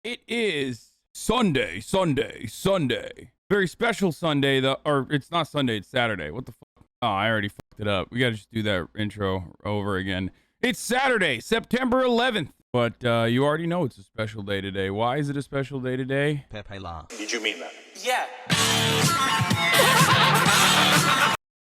It is Sunday. Very special Sunday, though. Or it's not Sunday, it's Saturday. What the fuck? Oh, I already fucked it up. We gotta just do that intro over again. It's Saturday, September 11th. But you already know it's a special day today. Why is it a special day today? Pepe La. Did you mean that? Yeah.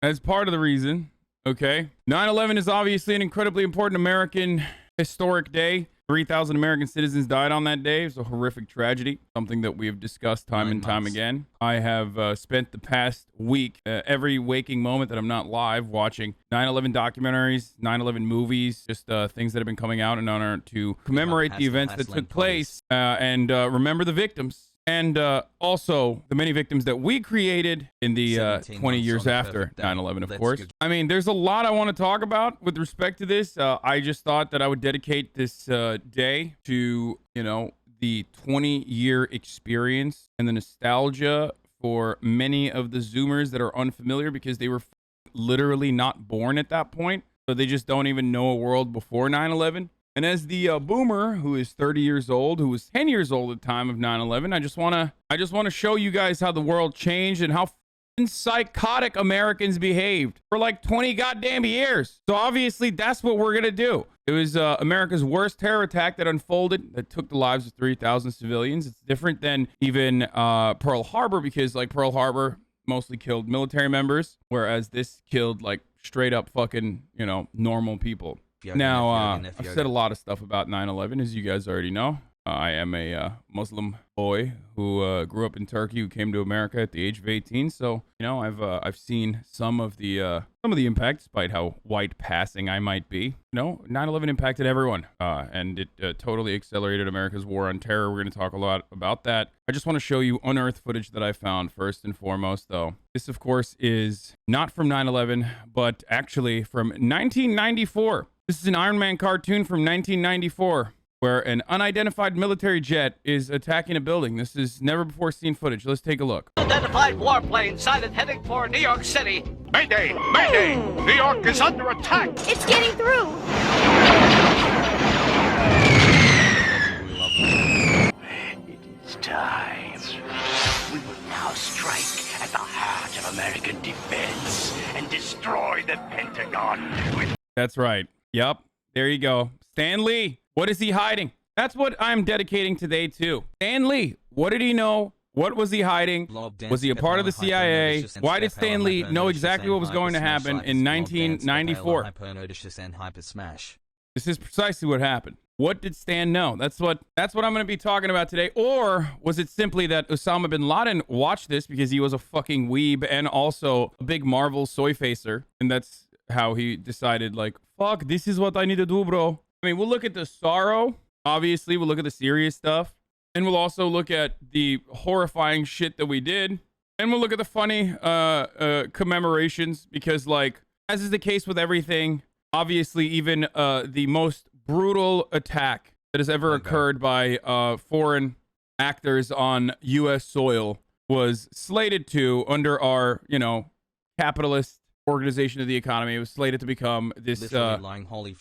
As part of the reason, okay? 9/11 is obviously an incredibly important American historic day. 3,000 American citizens died on that day. It's a horrific tragedy, something that we have discussed time and time again. I have spent the past week, every waking moment that I'm not live, watching 9/11 documentaries, 9/11 movies, just things that have been coming out in order to commemorate the events that took place and remember the victims. And also the many victims that we created in the 20 years after 9/11, of course. I mean, there's a lot I want to talk about with respect to this. I just thought that I would dedicate this day to, you know, the 20-year experience and the nostalgia for many of the Zoomers that are unfamiliar because they were literally not born at that point. So they just don't even know a world before 9/11. And as the boomer who is 30 years old, who was 10 years old at the time of 9/11, I just want to show you guys how the world changed and how psychotic Americans behaved for like 20 goddamn years. So obviously that's what we're going to do. It was America's worst terror attack that unfolded, that took the lives of 3,000 civilians. It's different than even Pearl Harbor, because like Pearl Harbor mostly killed military members, whereas this killed like straight up fucking, you know, normal people. Now, I've said a lot of stuff about 9/11, as you guys already know. I am a Muslim boy who grew up in Turkey, who came to America at the age of 18. So, you know, I've seen some of the impact, despite how white passing I might be. You know, 9/11 impacted everyone, and it totally accelerated America's war on terror. We're going to talk a lot about that. I just want to show you unearthed footage that I found first and foremost, though. This, of course, is not from 9/11, but actually from 1994. This is an Iron Man cartoon from 1994, where an unidentified military jet is attacking a building. This is never before seen footage. Let's take a look. Unidentified warplane sighted heading for New York City. Mayday! Mayday! New York is under attack! It's getting through. It's time. We will now strike at the heart of American defense and destroy the Pentagon with... That's right. Yep. There you go. Stan Lee. What is he hiding? That's what I'm dedicating today to. Stan Lee. What did he know? What was he hiding? Was he a part of the CIA? Why did Stan Lee know exactly what was going to happen in 1994? This is precisely what happened. What did Stan know? That's what I'm going to be talking about today. Or was it simply that Osama bin Laden watched this because he was a fucking weeb and also a big Marvel soy facer, and that's how he decided, like, fuck, this is what I need to do, bro. I mean, we'll look at the sorrow, obviously. We'll look at the serious stuff. And we'll also look at the horrifying shit that we did. And we'll look at the funny commemorations, because, like, as is the case with everything, obviously even the most brutal attack that has ever occurred by foreign actors on U.S. soil was slated to, under our, you know, capitalist organization of the economy, it was slated to become this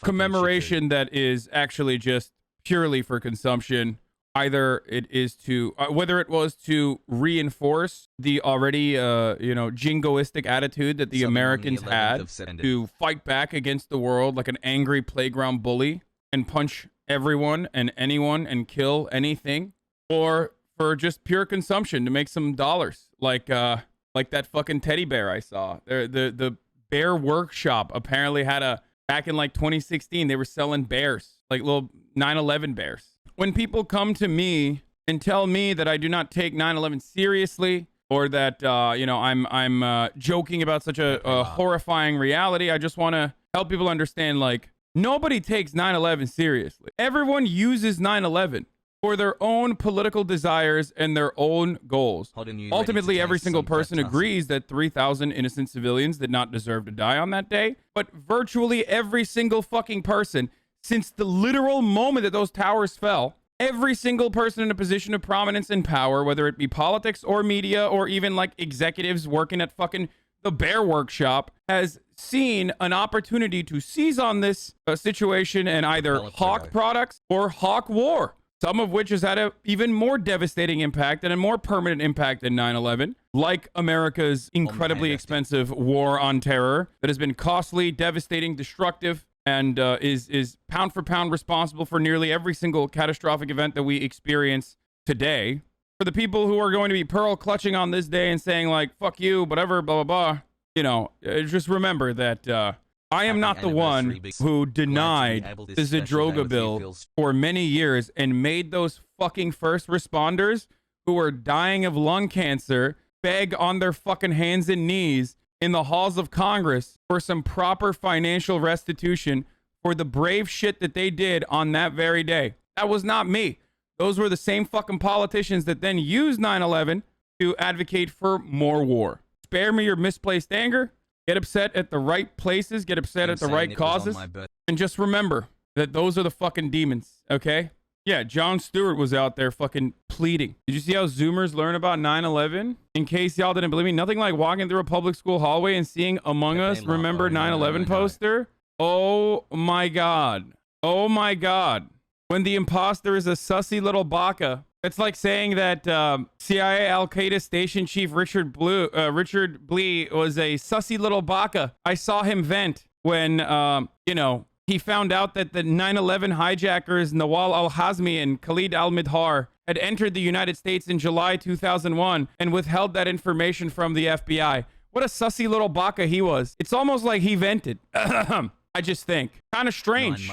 commemoration that is actually just purely for consumption. Either it is to, whether it was to reinforce the already, you know, jingoistic attitude that the Americans had to fight back against the world like an angry playground bully and punch everyone and anyone and kill anything, or for just pure consumption to make some dollars, like that fucking teddy bear I saw. The Bear Workshop apparently had back in like 2016, they were selling bears, like little 9/11 bears. When people come to me and tell me that I do not take 9/11 seriously, or that, you know, I'm joking about such a horrifying reality, I just want to help people understand, like, nobody takes 9/11 seriously. Everyone uses 9/11 for their own political desires and their own goals. Ultimately, every single person agrees that 3,000 innocent civilians did not deserve to die on that day. But virtually every single fucking person, since the literal moment that those towers fell, every single person in a position of prominence and power, whether it be politics or media or even like executives working at fucking the Bear Workshop, has seen an opportunity to seize on this situation and either hawk products or hawk war. some of which has had an even more devastating impact and a more permanent impact than 9/11, like America's incredibly expensive war on terror that has been costly, devastating, destructive, and is pound for pound responsible for nearly every single catastrophic event that we experience today. For the people who are going to be pearl clutching on this day and saying like, fuck you, whatever, blah, blah, blah, you know, just remember that I am not the one who denied the Zadroga bill for many years and made those fucking first responders who were dying of lung cancer beg on their fucking hands and knees in the halls of Congress for some proper financial restitution for the brave shit that they did on that very day. That was not me. Those were the same fucking politicians that then used 9/11 to advocate for more war. Spare me your misplaced anger. Get upset at the right places, get upset at the right causes, and just remember that those are the fucking demons, okay? Yeah, Jon Stewart was out there fucking pleading. Did you see how Zoomers learn about 9/11? In case y'all didn't believe me, nothing like walking through a public school hallway and seeing Among Us Remember 9/11 poster. Oh my God. Oh my God. When the imposter is a sussy little baka. It's like saying that CIA Al-Qaeda station chief Richard Blee was a sussy little baka. I saw him vent when, you know, he found out that the 9/11 hijackers Nawal al-Hazmi and Khalid al-Midhar had entered the United States in July 2001 and withheld that information from the FBI. What a sussy little baka he was. It's almost like he vented. I just think. Kind of strange.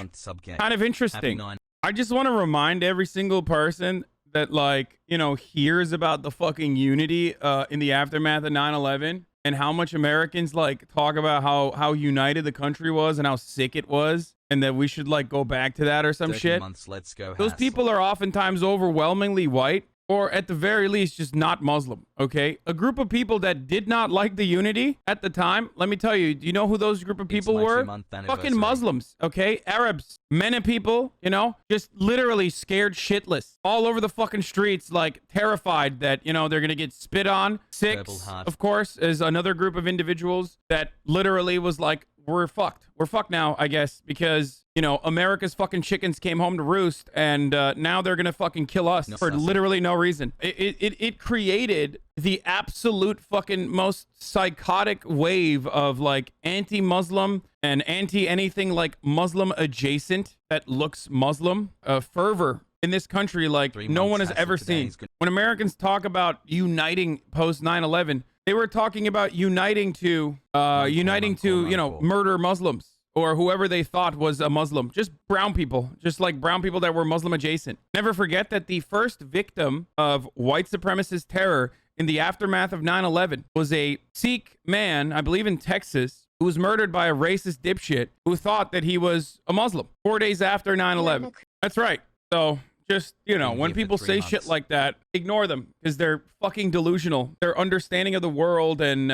Kind of interesting. I just want to remind every single person that, like, you know, hears about the fucking unity in the aftermath of 9/11 and how much Americans like talk about how united the country was and how sick it was and that we should like go back to that or some shit. Let's go. Those people are oftentimes overwhelmingly white, or at the very least just not Muslim, okay? A group of people that did not like the unity at the time, let me tell you, do you know who those group of people were? Fucking Muslims, okay? Arabs, men and people, you know, just literally scared shitless all over the fucking streets, like terrified that, you know, they're gonna get spit on. Six, of course, is another group of individuals that literally was like, we're fucked. We're fucked now, I guess, because, you know, America's fucking chickens came home to roost, and now they're gonna fucking kill us for literally no reason. It created the absolute fucking most psychotic wave of like anti-Muslim and anti-anything like Muslim adjacent that looks Muslim fervor in this country like no one has ever seen. When Americans talk about uniting post 9/11, they were talking about uniting to, you know, murder Muslims or whoever they thought was a Muslim. Just brown people, just like brown people that were Muslim adjacent. Never forget that the first victim of white supremacist terror in the aftermath of 9/11 was a Sikh man, I believe in Texas, who was murdered by a racist dipshit who thought that he was a Muslim 4 days after 9/11. That's right. So just, you know, when people say shit like that, ignore them because they're fucking delusional. Their understanding of the world and,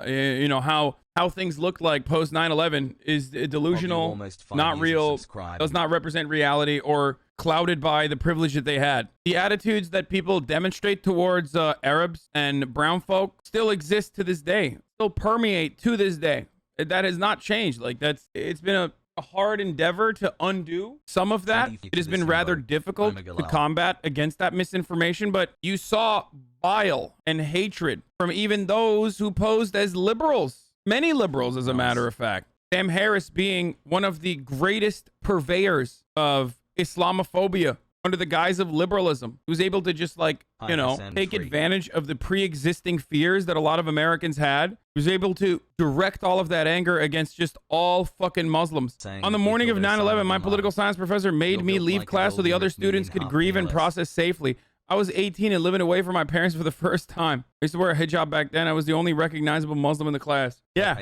you know, how things look like post 9/11 is delusional, not real, does not represent reality, or clouded by the privilege that they had. The attitudes that people demonstrate towards Arabs and brown folk still exist to this day, still permeate to this day. That has not changed. Like it's been a hard endeavor to undo some of that. It has been rather difficult to combat against that misinformation, but you saw bile and hatred from even those who posed as liberals. Many liberals, as a matter of fact. Sam Harris being one of the greatest purveyors of Islamophobia under the guise of liberalism, who's able to just like, you know, take advantage of the pre-existing fears that a lot of Americans had, who's able to direct all of that anger against just all fucking Muslims. On the morning of 9/11, my political science professor made me leave class so the other students could grieve and process safely. I was 18 and living away from my parents for the first time. I used to wear a hijab back then. I was the only recognizable Muslim in the class. Yeah.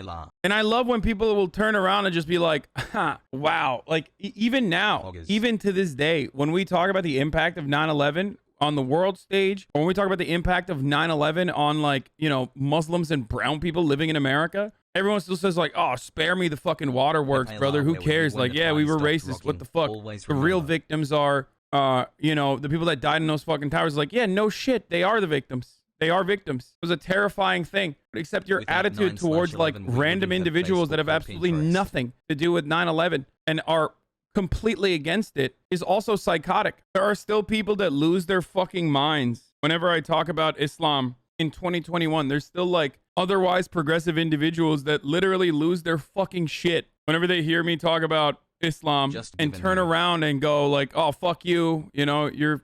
And I love when people will turn around and just be like, wow. Like even now, even to this day, when we talk about the impact of 9/11 on the world stage, or when we talk about the impact of 9/11 on like, you know, Muslims and brown people living in America, everyone still says like, oh, spare me the fucking waterworks, brother. Who cares? Like, yeah, we were racist. What the fuck? The real victims are you know, the people that died in those fucking towers. Like, yeah, no shit, they are the victims. They are victims. It was a terrifying thing. Except your attitude towards like random individuals that have absolutely nothing to do with 9/11 and are completely against it is also psychotic. There are still people that lose their fucking minds. Whenever I talk about Islam in 2021, there's still like otherwise progressive individuals that literally lose their fucking shit whenever they hear me talk about Islam and turn around and go like, oh, fuck you. You know, you're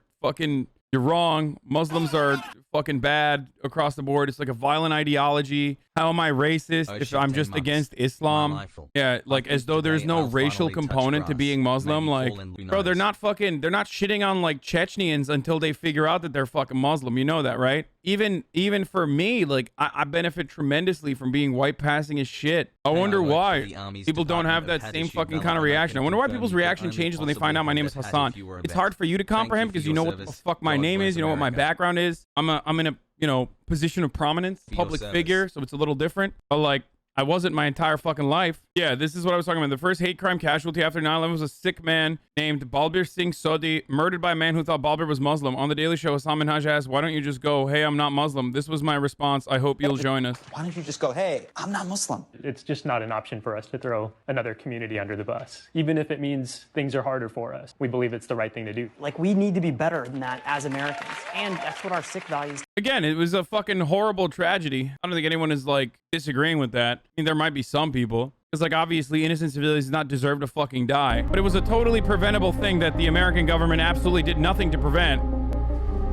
wrong. Muslims are fucking bad across the board. It's like a violent ideology. How am I racist if I'm just against Islam? Yeah, like as though there's no racial component to being Muslim. Like, bro, they're not shitting on like Chechens until they figure out that they're fucking Muslim. You know that, right? Even for me, like I benefit tremendously from being white passing as shit. I wonder why people don't have that same fucking kind of reaction. I wonder why people's reaction changes when they find out my name is Hasan. It's hard for you to comprehend because you know what the fuck my name is. You know what my background is. I'm in a position of prominence, public figure, so it's a little different. But like, I wasn't my entire fucking life. Yeah, this is what I was talking about. The first hate crime casualty after 9/11 was a Sikh man named Balbir Singh Sodhi, murdered by a man who thought Balbir was Muslim. On the Daily Show, Hassan Minhaj asked, why don't you just go, hey, I'm not Muslim? This was my response. I hope you'll join us. Why don't you just go, hey, I'm not Muslim? It's just not an option for us to throw another community under the bus. Even if it means things are harder for us, we believe it's the right thing to do. Like, we need to be better than that as Americans. And that's what our Sikh values. Again, it was a fucking horrible tragedy. I don't think anyone is like disagreeing with that. I mean, there might be some people. Because, like, obviously, innocent civilians do not deserve to fucking die. But it was a totally preventable thing that the American government absolutely did nothing to prevent.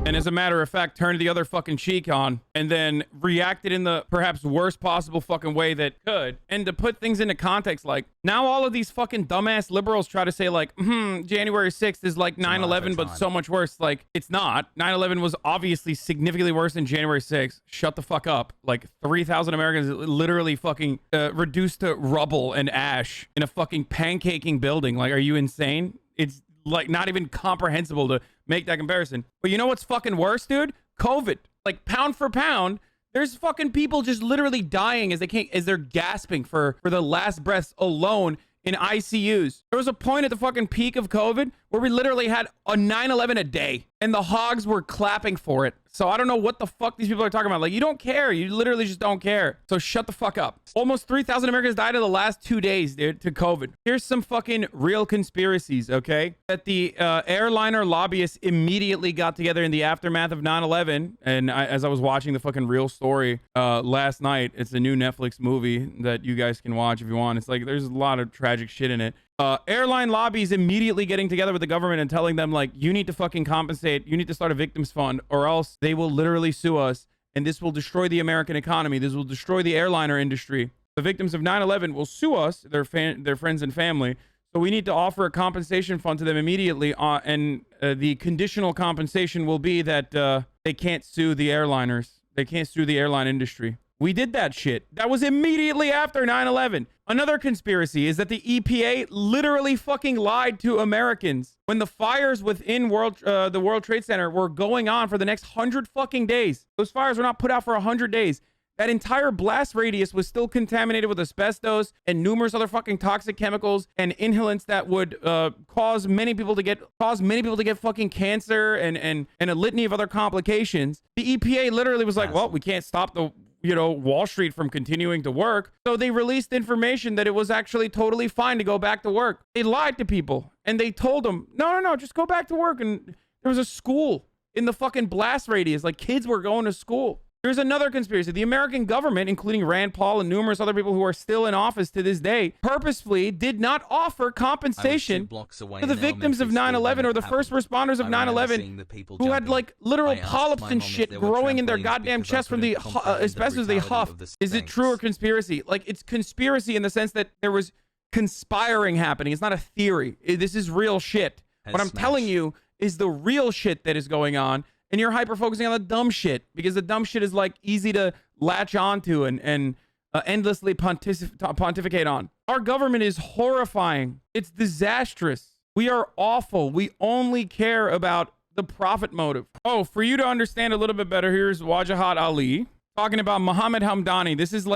And as a matter of fact, turned the other fucking cheek on and then reacted in the perhaps worst possible fucking way that could. And to put things into context, like, now all of these fucking dumbass liberals try to say, like, January 6th is like 9/11, but so much worse. Like, it's not. 9/11 was obviously significantly worse than January 6th. Shut the fuck up. Like, 3,000 Americans literally fucking reduced to rubble and ash in a fucking pancaking building. Like, are you insane? It's like not even comprehensible to make that comparison. But you know what's fucking worse, dude? COVID. Like, pound for pound, there's fucking people just literally dying as they're gasping for the last breaths alone in ICUs. There was a point at the fucking peak of COVID where we literally had a 9/11 a day and the hogs were clapping for it. So I don't know what the fuck these people are talking about. Like, you don't care. You literally just don't care. So shut the fuck up. Almost 3,000 Americans died in the last 2 days, dude, to COVID. Here's some fucking real conspiracies, okay? That the airliner lobbyists immediately got together in the aftermath of 9/11. And as I was watching the fucking real story last night, it's a new Netflix movie that you guys can watch if you want. It's like, there's a lot of tragic shit in it. Airline lobbies immediately getting together with the government and telling them, like, you need to fucking compensate, you need to start a victims fund, or else they will literally sue us, and this will destroy the American economy. This will destroy the airliner industry. The victims of 9/11 will sue us, their friends and family, so we need to offer a compensation fund to them immediately, and the conditional compensation will be that they can't sue the airliners. They can't sue the airline industry. We did that shit. That was immediately after 9/11. Another conspiracy is that the EPA literally fucking lied to Americans when the fires within the World Trade Center were going on for the next 100 fucking days. Those fires were not put out for 100 days. That entire blast radius was still contaminated with asbestos and numerous other fucking toxic chemicals and inhalants that would cause many people to get fucking cancer and a litany of other complications. The EPA literally was like, well, we can't stop the Wall Street from continuing to work. So they released information that it was actually totally fine to go back to work. They lied to people and they told them, no, just go back to work. And there was a school in the fucking blast radius. Like, kids were going to school. There's another conspiracy. The American government, including Rand Paul and numerous other people who are still in office to this day, purposefully did not offer compensation to the victims of 9/11 or the first responders of 9/11 who had like literal polyps and shit growing in their goddamn chest from the asbestos they huffed. Is it true or conspiracy? Like, it's conspiracy in the sense that there was conspiring happening. It's not a theory. This is real shit. What I'm telling you is the real shit that is going on. And you're hyper-focusing on the dumb shit because the dumb shit is, like, easy to latch onto and endlessly pontificate on. Our government is horrifying. It's disastrous. We are awful. We only care about the profit motive. Oh, for you to understand a little bit better, here's Wajahat Ali talking about Mohammed Hamdani. This is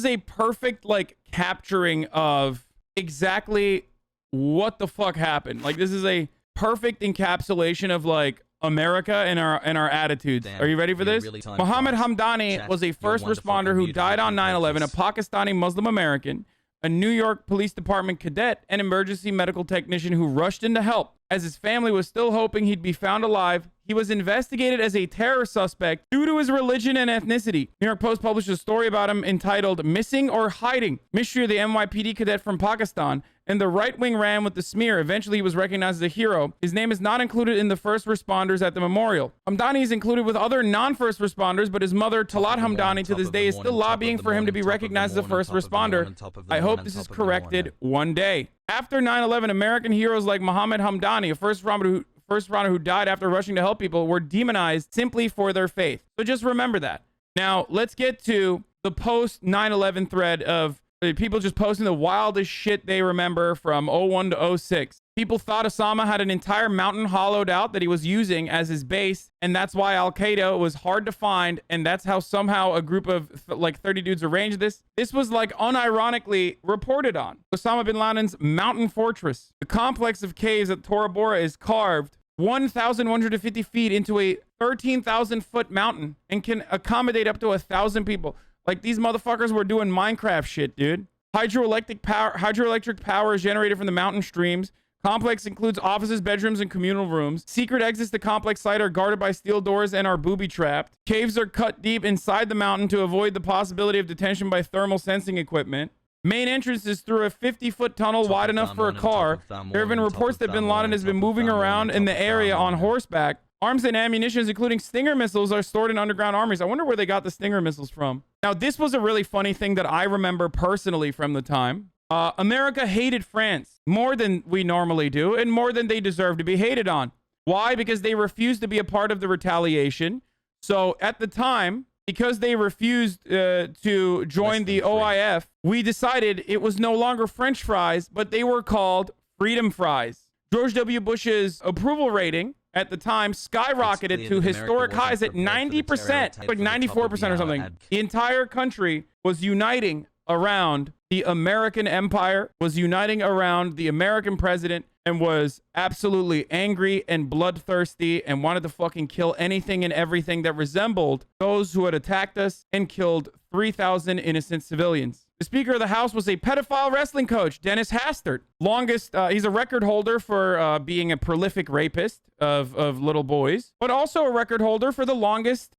a perfect, like, capturing of exactly what the fuck happened. Like, this is a perfect encapsulation of, like, America and our attitudes. Damn, are you ready for this? Really Mohammed Hamdani was a first responder who died on 9/11, a Pakistani Muslim American. a New York Police Department cadet and emergency medical technician who rushed in to help. As his family was still hoping he'd be found alive, he was investigated as a terror suspect due to his religion and ethnicity. New York Post published a story about him entitled Missing or Hiding: Mystery of the NYPD Cadet from Pakistan, and the right wing ran with the smear. Eventually, he was recognized as a hero. His name is not included in the first responders at the memorial. Hamdani is included with other non-first responders, but his mother, Talat Hamdani, to this day is still lobbying for him to be recognized as a first responder. I hope this is corrected one day. After 9/11, American heroes like Mohammed Hamdani, a first responder who died after rushing to help people, were demonized simply for their faith. So just remember that. Now, let's get to the post 9/11 thread of people just posting the wildest shit they remember from 01 to 06. People thought Osama had an entire mountain hollowed out that he was using as his base, and that's why Al-Qaeda was hard to find, and that's how somehow a group of like 30 dudes arranged this. This was like unironically reported on. Osama bin Laden's mountain fortress. The complex of caves at Tora Bora is carved 1,150 feet into a 13,000-foot mountain and can accommodate up to 1,000 people. Like, these motherfuckers were doing Minecraft shit, dude. Hydroelectric power is generated from the mountain streams. Complex includes offices, bedrooms, and communal rooms. Secret exits to complex site are guarded by steel doors and are booby-trapped. Caves are cut deep inside the mountain to avoid the possibility of detection by thermal sensing equipment. Main entrance is through a 50-foot tunnel wide enough for a car. There have been reports that bin Laden has been moving around in the area on horseback. Arms and ammunition, including Stinger missiles, are stored in underground armories. I wonder where they got the Stinger missiles from. Now, this was a really funny thing that I remember personally from the time. America hated France more than we normally do and more than they deserve to be hated on. Why? Because they refused to be a part of the retaliation. So at the time, because they refused to join the OIF, we decided it was no longer French fries, but they were called freedom fries. George W. Bush's approval rating at the time skyrocketed to historic highs at 90%, like 94% or something. The entire country was uniting around the American empire, was uniting around the American president, and was absolutely angry and bloodthirsty and wanted to fucking kill anything and everything that resembled those who had attacked us and killed 3,000 innocent civilians. The Speaker of the House was a pedophile wrestling coach, Dennis Hastert. He's a record holder for being a prolific rapist of little boys, but also a record holder for the longest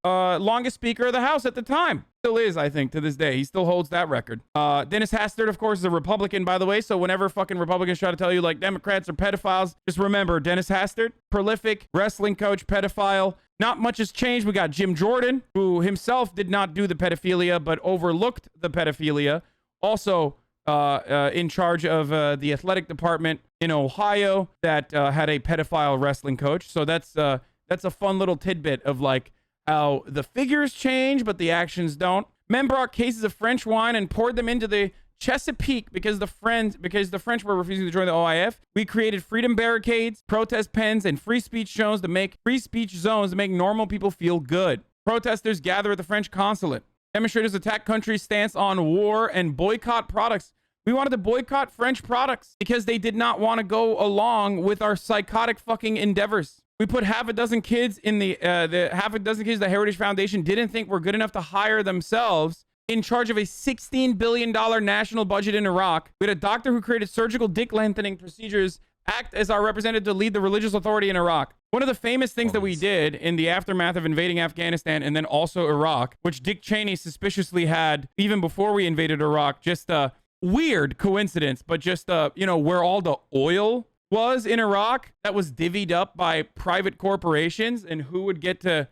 Speaker of the House at the time. Still is, I think, to this day. He still holds that record. Dennis Hastert, of course, is a Republican, by the way, so whenever fucking Republicans try to tell you, like, Democrats are pedophiles, just remember, Dennis Hastert, prolific wrestling coach, pedophile. Not much has changed. We got Jim Jordan, who himself did not do the pedophilia, but overlooked the pedophilia. Also in charge of the athletic department in Ohio that had a pedophile wrestling coach. So that's a fun little tidbit of like how the figures change, but the actions don't. Men brought cases of French wine and poured them into the Chesapeake because the French were refusing to join the OIF. We created freedom barricades, protest pens, and free speech zones to make normal people feel good. Protesters gather at the French consulate. Demonstrators attack countries' stance on war and boycott products. We wanted to boycott French products because they did not want to go along with our psychotic fucking endeavors. We put half a dozen kids in the Heritage Foundation didn't think were good enough to hire themselves in charge of a $16 billion national budget in Iraq. We had a doctor who created surgical dick lengthening procedures act as our representative to lead the religious authority in Iraq. One of the famous things that we did in the aftermath of invading Afghanistan and then also Iraq, which Dick Cheney suspiciously had even before we invaded Iraq, just a weird coincidence, but just, where all the oil was in Iraq that was divvied up by private corporations and who would get to,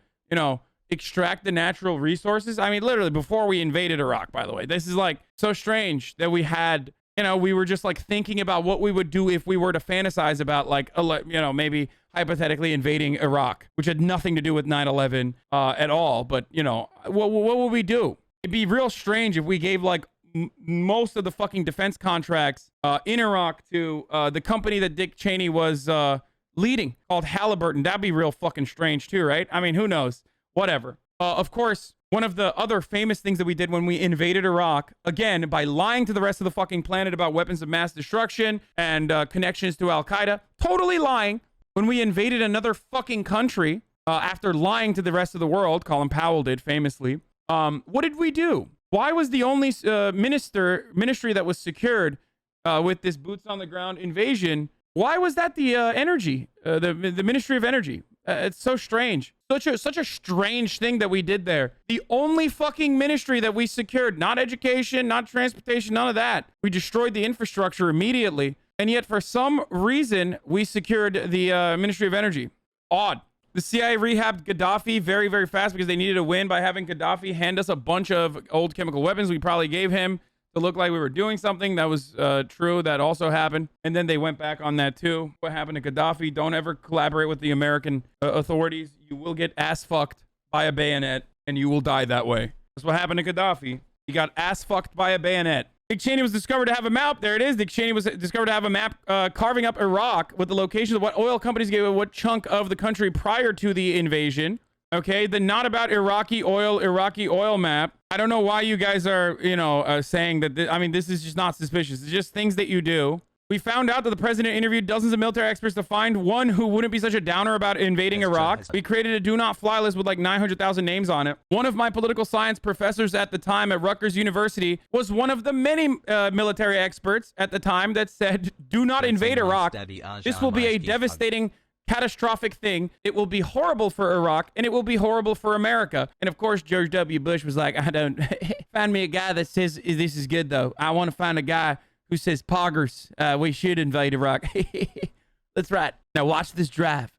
extract the natural resources. I mean, literally before we invaded Iraq, by the way. This is like so strange that we had, we were just like thinking about what we would do if we were to fantasize about like, maybe hypothetically invading Iraq, which had nothing to do with 9/11 at all. But, what would we do? It'd be real strange if we gave like most of the fucking defense contracts in Iraq to the company that Dick Cheney was leading called Halliburton. That'd be real fucking strange too, right? I mean, who knows? Whatever. Of course, one of the other famous things that we did when we invaded Iraq, again, by lying to the rest of the fucking planet about weapons of mass destruction and connections to Al-Qaeda, totally lying, when we invaded another fucking country after lying to the rest of the world, Colin Powell did famously, what did we do? Why was the only ministry that was secured with this boots on the ground invasion? Why was that the energy, the Ministry of Energy? It's so strange. Such a strange thing that we did there. The only fucking ministry that we secured, not education, not transportation, none of that. We destroyed the infrastructure immediately. And yet for some reason, we secured the Ministry of Energy. Odd. The CIA rehabbed Gaddafi very, very fast because they needed a win by having Gaddafi hand us a bunch of old chemical weapons we probably gave him to look like we were doing something. That was true. That also happened. And then they went back on that too. What happened to Gaddafi? Don't ever collaborate with the American authorities. You will get ass fucked by a bayonet and you will die that way. That's what happened to Gaddafi. He got ass fucked by a bayonet. Dick Cheney was discovered to have a map. There it is. Dick Cheney was discovered to have a map carving up Iraq with the locations of what oil companies gave what chunk of the country prior to the invasion. Okay, the not about Iraqi oil map. I don't know why you guys are, saying that. I mean, this is just not suspicious. It's just things that you do. We found out that the president interviewed dozens of military experts to find one who wouldn't be such a downer about invading Iraq. We created a do not fly list with like 900,000 names on it. One of my political science professors at the time at Rutgers University was one of the many military experts at the time that said, do not invade Iraq. This will be a devastating, catastrophic thing. It will be horrible for Iraq and it will be horrible for America. And of course, George W. Bush was like, I don't find me a guy that says this is good though. I want to find a guy who says, poggers, we should invade Iraq. That's right. Now watch this drive.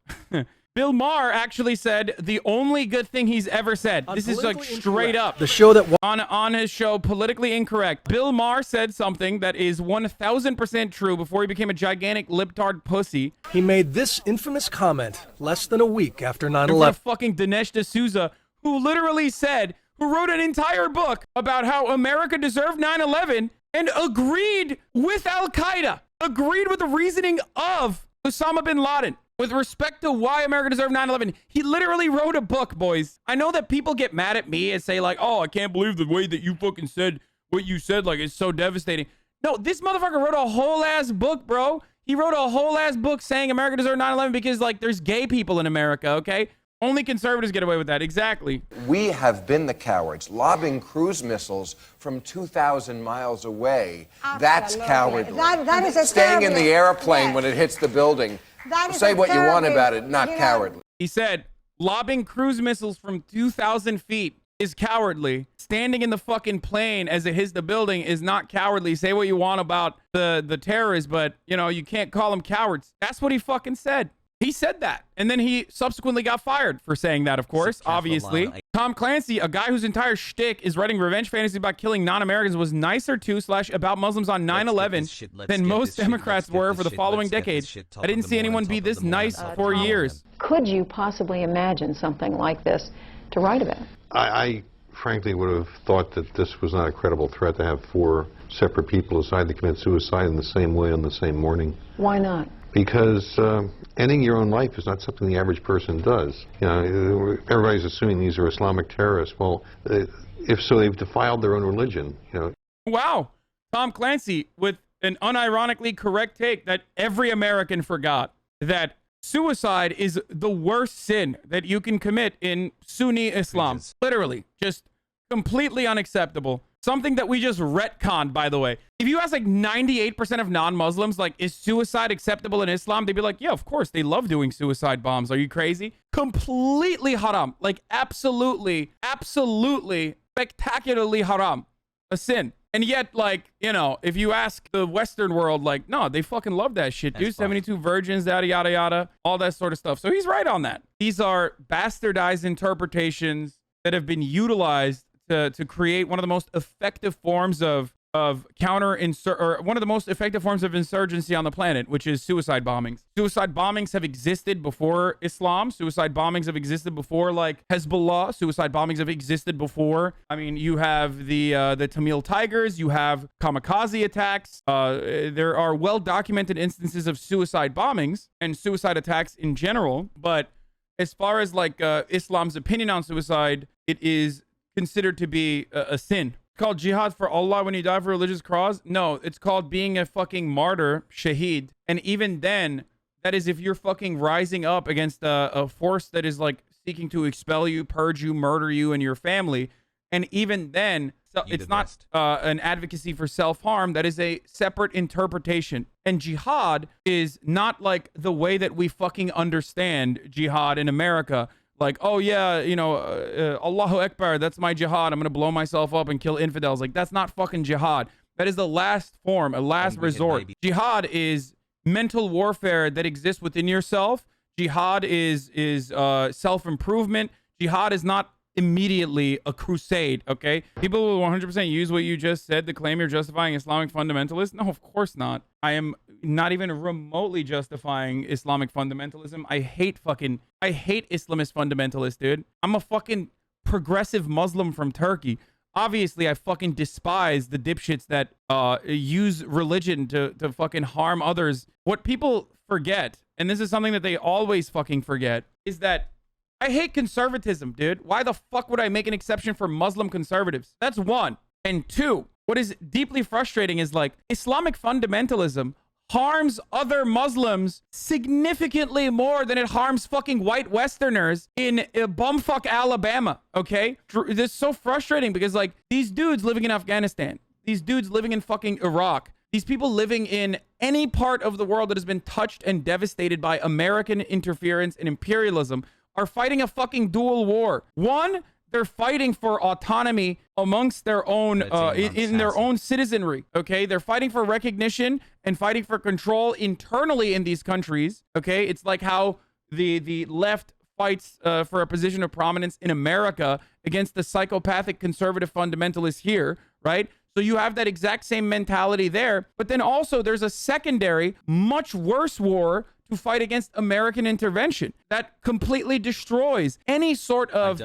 Bill Maher actually said the only good thing he's ever said. This is like straight up. The show that on his show, Politically Incorrect. Bill Maher said something that is 1000% true before he became a gigantic libtard pussy. he made this infamous comment less than a week after In front 9/11. of fucking Dinesh D'Souza, who literally said, who wrote an entire book about how America deserved 9/11 and agreed with Al-Qaeda, agreed with the reasoning of Osama bin Laden with respect to why America deserved 9/11. He literally wrote a book, boys. I know that people get mad at me and say like, oh, I can't believe the way that you fucking said what you said. Like, it's so devastating. No, this motherfucker wrote a whole ass book, bro. He wrote a whole ass book saying America deserved 9/11 because like there's gay people in America, okay? Only conservatives get away with that. Exactly. We have been the cowards, lobbing cruise missiles from 2,000 miles away. That's cowardly. That is a Staying in the terribly- airplane yes. when it hits the building. That is Say a what you want terribly- about it, not cowardly. He said, lobbing cruise missiles from 2,000 feet is cowardly. Standing in the fucking plane as it hits the building is not cowardly. Say what you want about the terrorists, but, you can't call them cowards. That's what he fucking said. He said that. And then he subsequently got fired for saying that, of course, obviously. Tom Clancy, a guy whose entire shtick is writing revenge fantasy about killing non-Americans, was nicer to / about Muslims on 9/11 than most Democrats were for the following decade. I didn't see anyone be this nice for years. Could you possibly imagine something like this to write about? I frankly would have thought that this was not a credible threat to have 4 separate people decide to commit suicide in the same way on the same morning. Why not? Because ending your own life is not something the average person does. Everybody's assuming these are Islamic terrorists. Well, if so, they've defiled their own religion. Wow. Tom Clancy with an unironically correct take that every American forgot, that suicide is the worst sin that you can commit in Sunni Islam. Literally, just completely unacceptable. Something that we just retconned, by the way. If you ask like 98% of non-Muslims, like, is suicide acceptable in Islam? They'd be like, yeah, of course. They love doing suicide bombs. Are you crazy? Completely haram. Like, absolutely, spectacularly haram. A sin. And yet, like, if you ask the Western world, like, no, they fucking love that shit, dude. 72 virgins, yada, yada, yada, all that sort of stuff. So he's right on that. These are bastardized interpretations that have been utilized to create one of the most effective forms of one of the most effective forms of insurgency on the planet, which is suicide bombings. Suicide bombings have existed before Islam. Suicide bombings have existed before like Hezbollah. Suicide bombings have existed before. I mean, you have the Tamil Tigers. You have kamikaze attacks. There are well-documented instances of suicide bombings and suicide attacks in general. But as far as like Islam's opinion on suicide, it is considered to be a sin. It's called jihad for Allah when you die for a religious cause? No, it's called being a fucking martyr, shaheed. And even then, that is if you're fucking rising up against a force that is like seeking to expel you, purge you, murder you and your family. And even then, so it's not an advocacy for self-harm. That is a separate interpretation. And jihad is not like the way that we fucking understand jihad in America. Like, oh yeah, you know, Allahu Akbar, that's my jihad. I'm going to blow myself up and kill infidels. Like, that's not fucking jihad. That is the last form, a last resort. Jihad is mental warfare that exists within yourself. Jihad is self-improvement. Jihad is not immediately a crusade, okay? People will 100% use what you just said to claim you're justifying Islamic fundamentalists. No, of course not. I am not even remotely justifying Islamic fundamentalism. I hate Islamist fundamentalists, dude. I'm a fucking progressive Muslim from Turkey. Obviously, I fucking despise the dipshits that use religion to fucking harm others. What people forget, and this is something that they always fucking forget, is that I hate conservatism, dude. Why the fuck would I make an exception for Muslim conservatives? That's one. And two, what is deeply frustrating is like Islamic fundamentalism harms other Muslims significantly more than it harms fucking white Westerners in bumfuck Alabama, okay? This is so frustrating because like these dudes living in Afghanistan, these dudes living in fucking Iraq, these people living in any part of the world that has been touched and devastated by American interference and imperialism are fighting a fucking dual war. One, they're fighting for autonomy amongst their own, in their own citizenry, okay? They're fighting for recognition and fighting for control internally in these countries, okay? It's like how the left fights for a position of prominence in America against the psychopathic conservative fundamentalists here, right? So you have that exact same mentality there. But then also there's a secondary, much worse war to fight against American intervention that completely destroys any sort of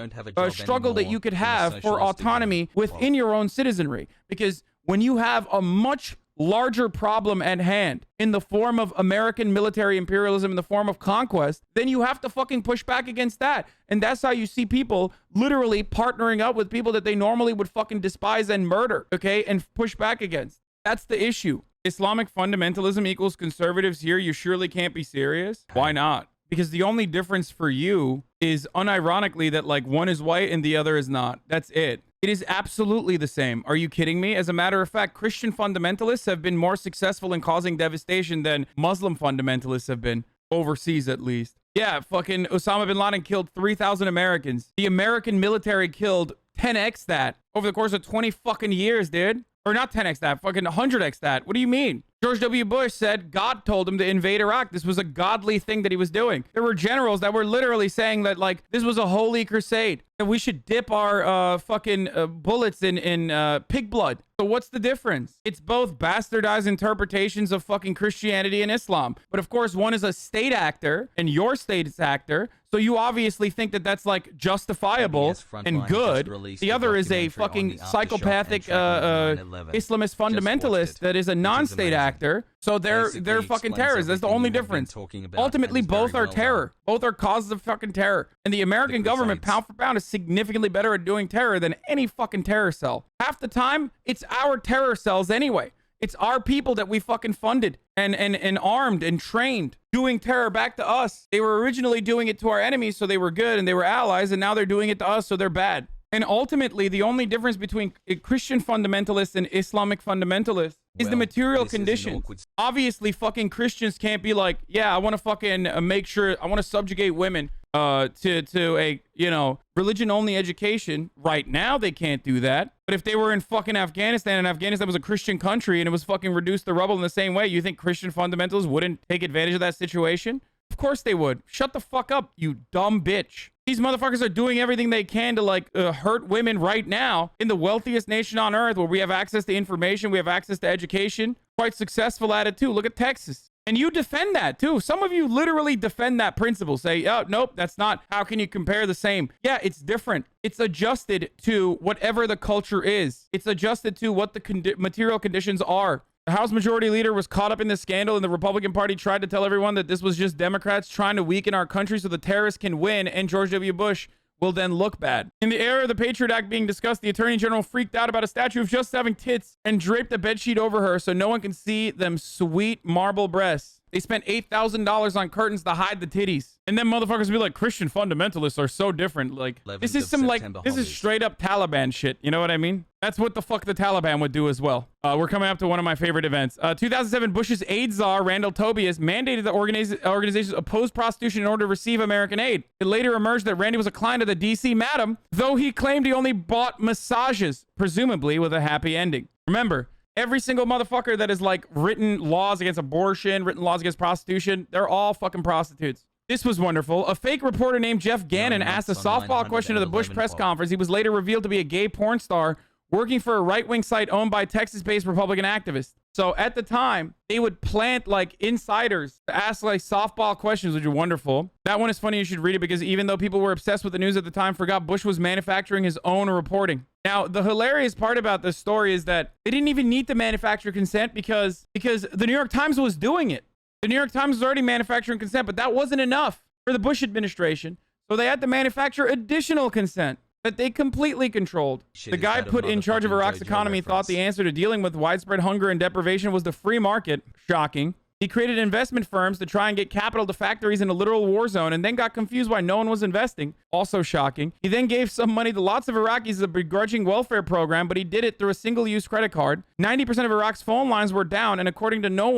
struggle that you could have for autonomy within your own citizenry. Because when you have a much larger problem at hand in the form of American military imperialism, in the form of conquest, then you have to fucking push back against that. And that's how you see people literally partnering up with people that they normally would fucking despise and murder, okay, and push back against. That's the issue. Islamic fundamentalism equals conservatives here. You surely can't be serious. Why not? Because the only difference for you is unironically that like one is white and the other is not. That's it. It is absolutely the same. Are you kidding me? As a matter of fact, Christian fundamentalists have been more successful in causing devastation than Muslim fundamentalists have been, overseas at least. Yeah, fucking Osama bin Laden killed 3,000 Americans. The American military killed 10x that over the course of 20 fucking years, dude. Or not 10x that, fucking 100x that. What do you mean? George W. Bush said God told him to invade Iraq. This was a godly thing that he was doing. There were generals that were literally saying that, like, this was a holy crusade. And we should dip our fucking bullets in pig blood. So what's the difference? It's both bastardized interpretations of fucking Christianity and Islam. But of course, one is a state actor and your state's actor. So you obviously think that that's like justifiable and good. The other is a fucking psychopathic Islamist fundamentalist that is a non-state actor. So they're fucking terrorists. That's the only difference. Ultimately, both are terror. Both are causes of fucking terror. And the American government, pound for pound, is significantly better at doing terror than any fucking terror cell. Half the time, it's our terror cells anyway. It's our people that we fucking funded and armed and trained doing terror back to us. They were originally doing it to our enemies, so they were good and they were allies, and now they're doing it to us, so they're bad. And ultimately, the only difference between Christian fundamentalists and Islamic fundamentalists is the material conditions. Obviously, fucking Christians can't be like, yeah, I want to fucking make sure, I want to subjugate women to a, you know, religion-only education. Right now, they can't do that. But if they were in fucking Afghanistan, and Afghanistan was a Christian country, and it was fucking reduced to rubble in the same way, you think Christian fundamentalists wouldn't take advantage of that situation? Of course they would. Shut the fuck up, you dumb bitch. These motherfuckers are doing everything they can to like hurt women right now in the wealthiest nation on earth, where we have access to information, we have access to education. Quite successful at it too. Look at Texas. And you defend that too. Some of you literally defend that principle. Say, oh, nope, that's not. How can you compare the same? Yeah, it's different. It's adjusted to whatever the culture is. It's adjusted to what the material conditions are. The House Majority Leader was caught up in this scandal, and the Republican Party tried to tell everyone that this was just Democrats trying to weaken our country so the terrorists can win, and George W. Bush will then look bad. In the era of the Patriot Act being discussed, the Attorney General freaked out about a statue of just having tits and draped a bedsheet over her so no one can see them sweet marble breasts. They spent $8,000 on curtains to hide the titties. And then motherfuckers be like, Christian fundamentalists are so different. Like, this is some, like, this is straight up Taliban shit. You know what I mean? That's what the fuck the Taliban would do as well. We're coming up to one of my favorite events. 2007, Bush's aid czar, Randall Tobias, mandated that organizations oppose prostitution in order to receive American aid. It later emerged that Randy was a client of the DC Madam, though he claimed he only bought massages, presumably with a happy ending. Remember, every single motherfucker that has, like, written laws against abortion, written laws against prostitution, they're all fucking prostitutes. This was wonderful. A fake reporter named Jeff Gannon asked a softball question at the Bush press conference. He was later revealed to be a gay porn star working for a right-wing site owned by Texas-based Republican activists. So at the time, they would plant, like, insiders to ask, like, softball questions, which are wonderful. That one is funny. You should read it because even though people were obsessed with the news at the time, forgot Bush was manufacturing his own reporting. Now, the hilarious part about this story is that they didn't even need to manufacture consent because the New York Times was doing it. The New York Times was already manufacturing consent, but that wasn't enough for the Bush administration. So they had to manufacture additional consent that they completely controlled. The guy put in charge of Iraq's economy thought the answer to dealing with widespread hunger and deprivation was the free market. Shocking. He created investment firms to try and get capital to factories in a literal war zone and then got confused why no one was investing. Also shocking. He then gave some money to lots of Iraqis as a begrudging welfare program, but he did it through a single-use credit card. 90% of Iraq's phone lines were down, and accordingly, no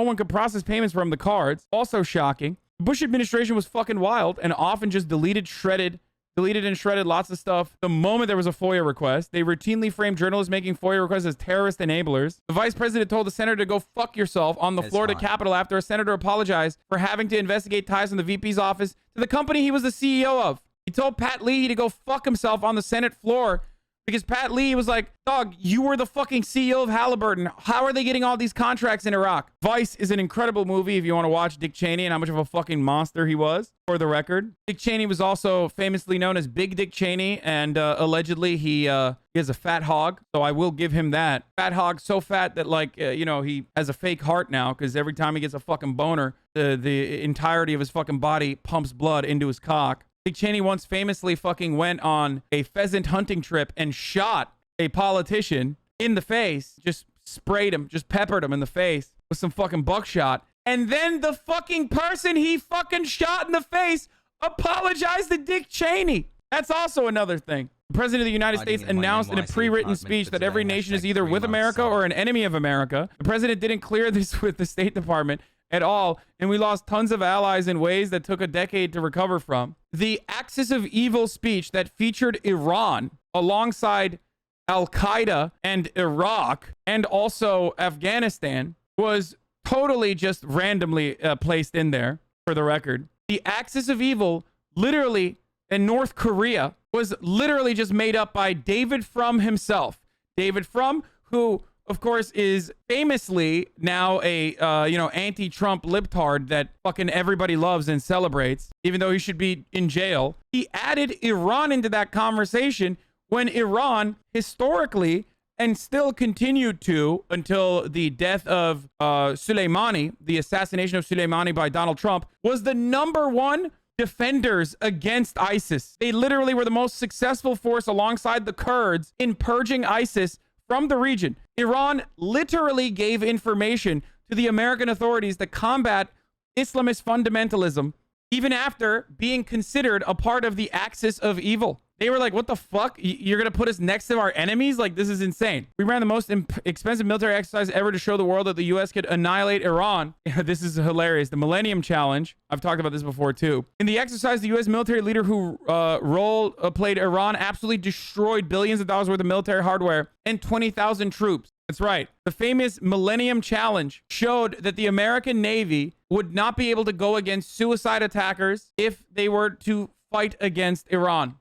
one could process payments from the cards. Also shocking. The Bush administration was fucking wild and often just deleted and shredded lots of stuff the moment there was a FOIA request. They routinely framed journalists making FOIA requests as terrorist enablers. The vice president told the senator to go fuck yourself on the Florida Capitol after a senator apologized for having to investigate ties from the VP's office to the company he was the CEO of. He told Pat Leahy to go fuck himself on the Senate floor because Pat Leahy was like, dog, you were the fucking CEO of Halliburton. How are they getting all these contracts in Iraq? Vice is an incredible movie if you want to watch Dick Cheney and how much of a fucking monster he was, for the record. Dick Cheney was also famously known as Big Dick Cheney, and allegedly he has a fat hog, so I will give him that. Fat hog so fat that, like, he has a fake heart now because every time he gets a fucking boner, the entirety of his fucking body pumps blood into his cock. Dick Cheney once famously fucking went on a pheasant hunting trip and shot a politician in the face, just sprayed him, just peppered him in the face with some fucking buckshot. And then the fucking person he fucking shot in the face apologized to Dick Cheney. That's also another thing. The President of the United States announced in a pre-written speech that every nation is either with America or an enemy of America. The President didn't clear this with the State Department at all, and we lost tons of allies in ways that took a decade to recover from. The Axis of Evil speech that featured Iran alongside Al-Qaeda and Iraq and also Afghanistan was totally just randomly placed in there, for the record. The Axis of Evil, literally, in North Korea, was literally just made up by David Frum himself. David Frum, who, of course, is famously now a, anti-Trump libtard that fucking everybody loves and celebrates, even though he should be in jail. He added Iran into that conversation when Iran, historically, and still continued to until the death of Soleimani, the assassination of Soleimani by Donald Trump, was the #1 defenders against ISIS. They literally were the most successful force alongside the Kurds in purging ISIS from the region. Iran literally gave information to the American authorities to combat Islamist fundamentalism, even after being considered a part of the Axis of Evil. They were like, what the fuck? You're going to put us next to our enemies? Like, this is insane. We ran the most expensive military exercise ever to show the world that the U.S. could annihilate Iran. This is hilarious. The Millennium Challenge. I've talked about this before, too. In the exercise, the U.S. military leader who played Iran absolutely destroyed billions of dollars worth of military hardware and 20,000 troops. That's right. The famous Millennium Challenge showed that the American Navy would not be able to go against suicide attackers if they were to fight against Iran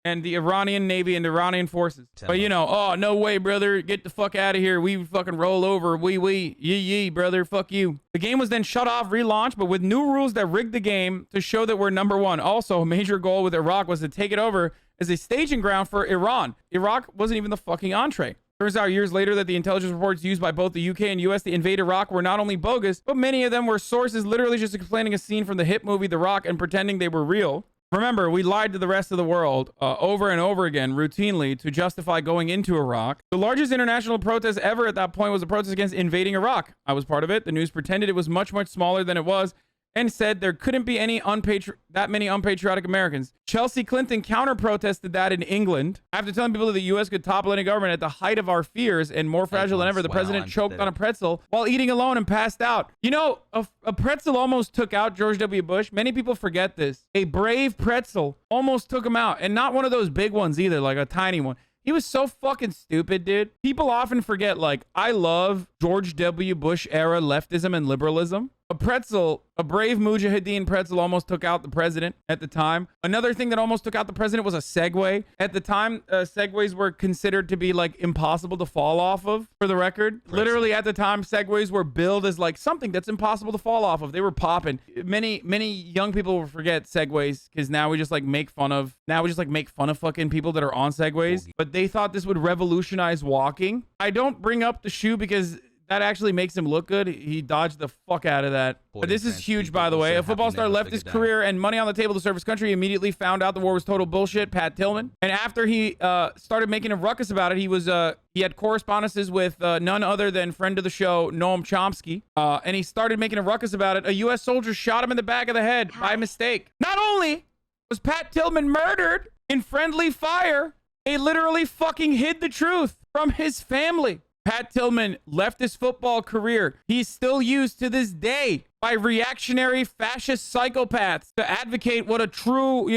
and the Iranian Navy and the Iranian forces. But oh, no way, brother. Get the fuck out of here. We fucking roll over. Yee, brother. Fuck you. The game was then shut off, relaunched, but with new rules that rigged the game to show that we're #1. Also, a major goal with Iraq was to take it over as a staging ground for Iran. Iraq wasn't even the fucking entree. Turns out years later that the intelligence reports used by both the UK and US to invade Iraq were not only bogus, but many of them were sources literally just explaining a scene from the hit movie The Rock and pretending they were real. Remember, we lied to the rest of the world over and over again, routinely, to justify going into Iraq. The largest international protest ever at that point was a protest against invading Iraq. I was part of it. The news pretended it was much, much smaller than it was, and said there couldn't be that many unpatriotic Americans. Chelsea Clinton counter-protested that in England. After telling people that the U.S. could topple any government at the height of our fears and more fragile than ever, the president choked on a pretzel while eating alone and passed out. You know, a pretzel almost took out George W. Bush. Many people forget this. A brave pretzel almost took him out, and not one of those big ones either, like a tiny one. He was so fucking stupid, dude. People often forget, like, I love George W. Bush era leftism and liberalism. A brave Mujahideen pretzel almost took out the president at the time. Another thing that almost took out the president was a Segway. At the time, Segways were considered to be like impossible to fall off of, for the record. Literally at the time, Segways were billed as like something that's impossible to fall off of. They were popping. Many young people will forget Segways because now we just like make fun of fucking people that are on Segways. But they thought this would revolutionize walking. I don't bring up the shoe because that actually makes him look good. He dodged the fuck out of that. But this is huge, by the way. A football star left his career and money on the table to serve his country. He immediately found out the war was total bullshit. Pat Tillman. And after he started making a ruckus about it, he had correspondences with none other than friend of the show, Noam Chomsky. And he started making a ruckus about it. A U.S. soldier shot him in the back of the head by mistake. Not only was Pat Tillman murdered in friendly fire, they literally fucking hid the truth from his family. Pat Tillman left his football career. He's still used to this day by reactionary fascist psychopaths to advocate what a true,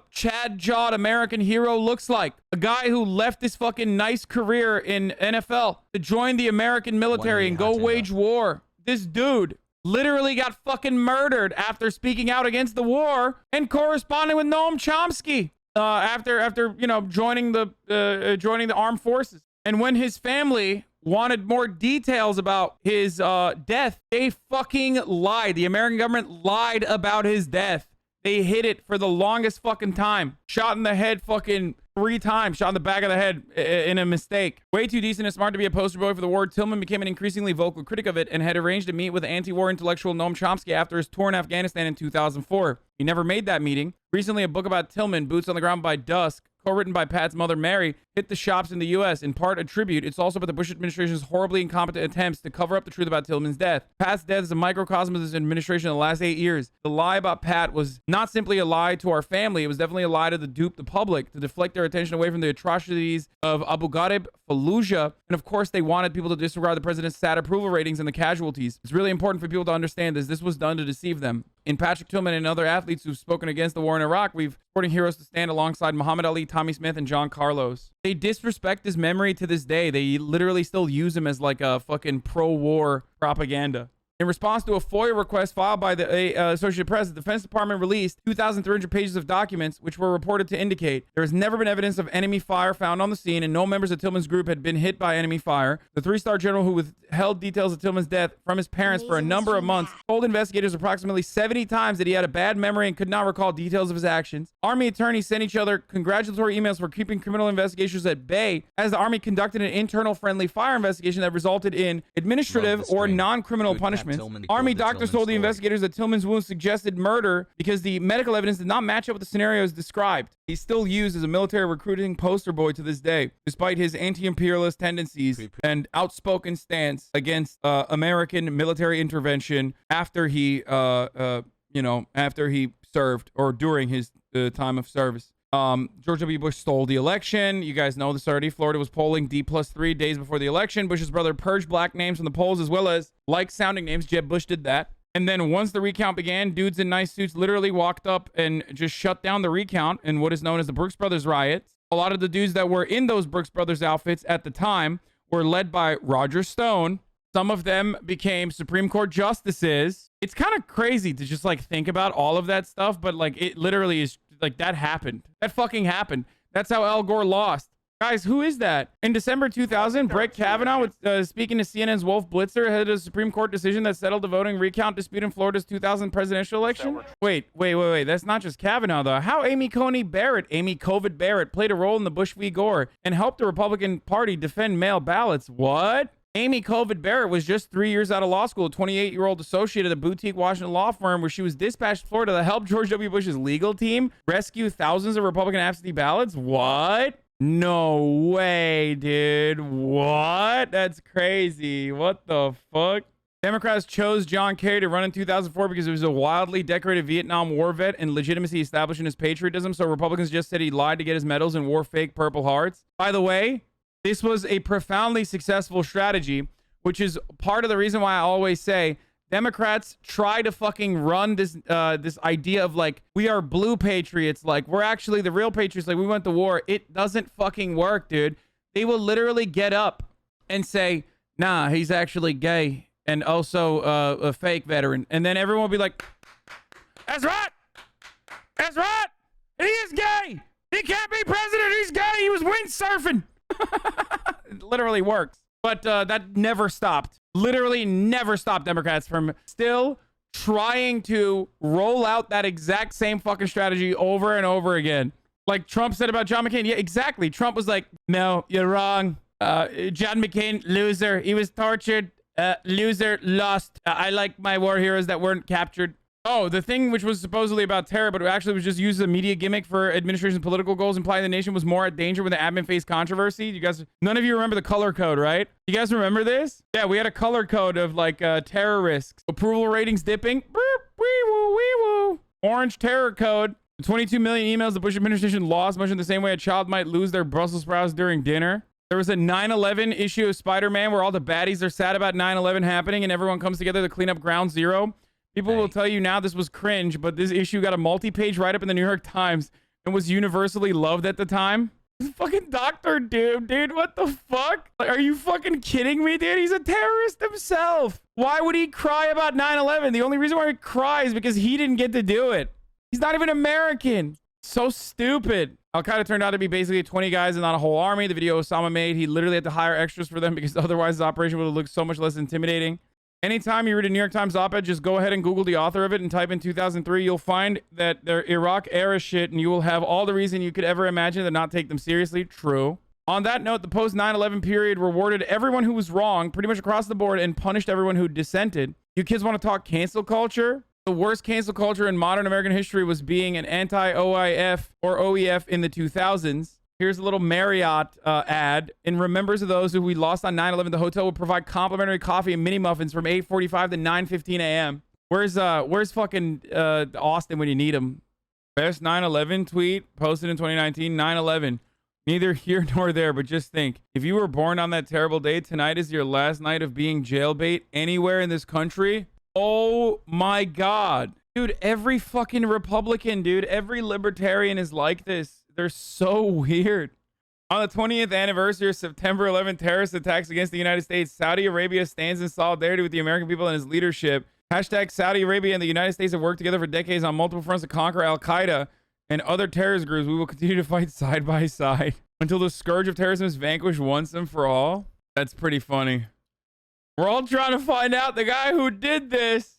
Chad-jawed American hero looks like. A guy who left his fucking nice career in NFL to join the American military and go wage war. This dude literally got fucking murdered after speaking out against the war and corresponding with Noam Chomsky after joining the armed forces. And when his family wanted more details about his death, they fucking lied. The American government lied about his death. They hid it for the longest fucking time. Shot in the head fucking 3 times. Shot in the back of the head in a mistake. Way too decent and smart to be a poster boy for the war. Tillman became an increasingly vocal critic of it and had arranged to meet with anti-war intellectual Noam Chomsky after his tour in Afghanistan in 2004. He never made that meeting. Recently, a book about Tillman, Boots on the Ground by Dusk, co-written by Pat's mother, Mary, hit the shops in the U.S. In part a tribute. It's also about the Bush administration's horribly incompetent attempts to cover up the truth about Tillman's death. Pat's death is a microcosm of this administration in the last 8 years. The lie about Pat was not simply a lie to our family. It was definitely a lie to dupe the public, to deflect their attention away from the atrocities of Abu Ghraib, Fallujah, and of course they wanted people to disregard the president's sad approval ratings and the casualties. It's really important for people to understand this. This was done to deceive them. In Patrick Tillman and other athletes who've spoken against the war in Iraq, we've supporting heroes to stand alongside Muhammad Ali, Tommy Smith, and John Carlos. They disrespect his memory to this day. They literally still use him as like a fucking pro-war propaganda. In response to a FOIA request filed by the Associated Press, the Defense Department released 2,300 pages of documents which were reported to indicate there has never been evidence of enemy fire found on the scene and no members of Tillman's group had been hit by enemy fire. The 3-star general who withheld details of Tillman's death from his parents for a number of months told investigators approximately 70 times that he had a bad memory and could not recall details of his actions. Army attorneys sent each other congratulatory emails for keeping criminal investigations at bay as the Army conducted an internal friendly fire investigation that resulted in administrative or non-criminal punishment. Army doctors told the investigators that Tillman's wounds suggested murder because the medical evidence did not match up with the scenarios described. He's still used as a military recruiting poster boy to this day, despite his anti-imperialist tendencies and outspoken stance against American military intervention after he, after he served or during his time of service. George W. Bush stole the election. You guys know this already. Florida was polling D+3 days before the election. Bush's brother purged black names from the polls as well as like-sounding names. Jeb Bush did that. And then once the recount began, dudes in nice suits literally walked up and just shut down the recount in what is known as the Brooks Brothers riots. A lot of the dudes that were in those Brooks Brothers outfits at the time were led by Roger Stone. Some of them became Supreme Court justices. It's kind of crazy to just like think about all of that stuff, but like it literally is like that happened. That fucking happened. That's how Al Gore lost. Guys, who is that? In December 2000, Brett Kavanaugh was speaking to CNN's Wolf Blitzer ahead of a Supreme Court decision that settled the voting recount dispute in Florida's 2000 presidential election. Wait. That's not just Kavanaugh, though. How Amy COVID Barrett played a role in the Bush v. Gore and helped the Republican Party defend mail ballots. What? Amy Covid Barrett was just 3 years out of law school, a 28-year-old associate at a boutique Washington law firm where she was dispatched to Florida to help George W. Bush's legal team rescue thousands of Republican absentee ballots. What? No way, dude. What? That's crazy. What the fuck? Democrats chose John Kerry to run in 2004 because he was a wildly decorated Vietnam War vet and legitimacy established in his patriotism. So Republicans just said he lied to get his medals and wore fake Purple Hearts. By the way, this was a profoundly successful strategy, which is part of the reason why I always say Democrats try to fucking run this this idea of like, we are blue patriots, like we're actually the real patriots, like we went to war. It doesn't fucking work, dude. They will literally get up and say, nah, he's actually gay and also a fake veteran. And then everyone will be like, that's right. That's right. He is gay. He can't be president. He's gay. He was windsurfing. It literally works. But that never stopped. Literally never stopped Democrats from still trying to roll out that exact same fucking strategy over and over again. Like Trump said about John McCain. Yeah, exactly. Trump was like, no, you're wrong. John McCain, loser. He was tortured. Loser, lost. I like my war heroes that weren't captured. Oh, the thing which was supposedly about terror, but actually was just used as a media gimmick for administration's political goals, implying the nation was more at danger when the admin faced controversy. You guys, none of you remember the color code, right? You guys remember this? Yeah, we had a color code of like terror risks. Approval ratings dipping. Boop, wee woo, wee woo. Orange terror code. 22 million emails the Bush administration lost, much in the same way a child might lose their Brussels sprouts during dinner. There was a 9/11 issue of Spider-Man where all the baddies are sad about 9/11 happening and everyone comes together to clean up Ground Zero. People will tell you now this was cringe, but this issue got a multi-page write-up in the New York Times and was universally loved at the time. Fucking Dr. Doom, dude. What the fuck? Like, are you fucking kidding me, dude? He's a terrorist himself. Why would he cry about 9/11? The only reason why he cries is because he didn't get to do it. He's not even American. So stupid. Al-Qaeda turned out to be basically 20 guys and not a whole army. The video Osama made, he literally had to hire extras for them because otherwise the operation would have looked so much less intimidating. Anytime you read a New York Times op-ed, just go ahead and Google the author of it and type in 2003. You'll find that they're Iraq era shit and you will have all the reason you could ever imagine to not take them seriously. True. On that note, the post 9/11 period rewarded everyone who was wrong pretty much across the board and punished everyone who dissented. You kids want to talk cancel culture? The worst cancel culture in modern American history was being an anti-OIF or OEF in the 2000s. Here's a little Marriott ad. In remembrance of those who we lost on 9/11, the hotel will provide complimentary coffee and mini muffins from 8:45 to 9:15 a.m. Where's fucking Austin when you need him? Best 9/11 tweet posted in 2019. 9/11. Neither here nor there, but just think. If you were born on that terrible day, tonight is your last night of being jailbait anywhere in this country. Oh my God. Dude, every fucking Republican, dude, every libertarian is like this. They're so weird. On the 20th anniversary of September 11 terrorist attacks against the United States, Saudi Arabia stands in solidarity with the American people and its leadership. Hashtag Saudi Arabia and the United States have worked together for decades on multiple fronts to conquer Al-Qaeda and other terrorist groups. We will continue to fight side by side until the scourge of terrorism is vanquished once and for all. That's pretty funny. We're all trying to find out the guy who did this.